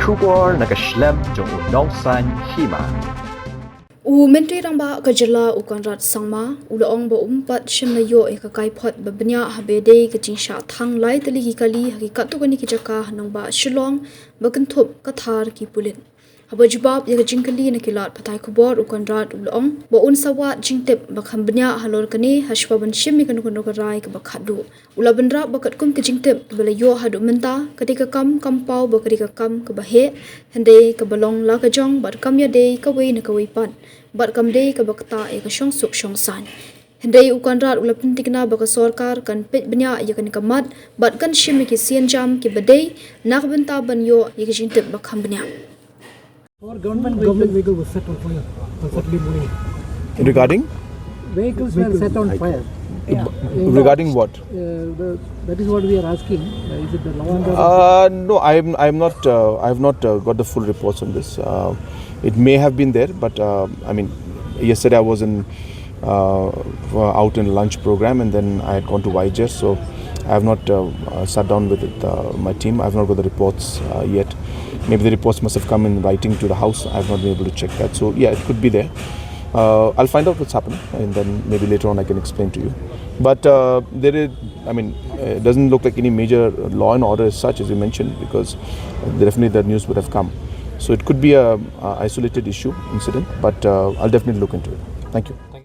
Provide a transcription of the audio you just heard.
Shubor nakaslem jong unong san Hima. Menteri ramba kajala Conrad sangma ulaong ba umpat shimlayo ka Kaiphod ba Bniah habede ka Jingshah Thang lai tali kali hakikat tu kani kijaka nang ba Shillong ba kentup kathar ki pulin haba jubab ya jingkali na kilat patai kubor Conrad ulaong ba un sawat jingtep ba Bniah Halor kani hashwa ban shimi kan kono rai ka ba khadu ula bandra ba kat kum ka jingtep bala yo hadu menta ketika kam kampau ba ketika kam ka bahe hande ka balong la ka jong ba kam ya de ka wei na ka wei pan bat kamdei ka bakta e ka shong suk shong san hendai Conrad ulapin tikna baka sarkar kan pet Bniah ya kan kamat bat kan shimi ki sian jam ki badai nak benta banyo ya ki jintep bakham Bniah. Our government vehicle was set on fire on Saturday morning. Regarding? Vehicles were set on fire. Regarding what? That is what we are asking. Is it the law and order? No, I have not got the full reports on this. It may have been there, but I mean, yesterday I was out in lunch program, and then I had gone to YJ, so I have not sat down with my team. I have not got the reports yet. Maybe the reports must have come in writing to the house. I have not been able to check that. So yeah, it could be there. I'll find out what's happening, and then maybe later on I can explain to you. But there is, I mean, it doesn't look like any major law and order as such as you mentioned, because definitely the news would have come. So it could be a isolated incident, but I'll definitely look into it. Thank you.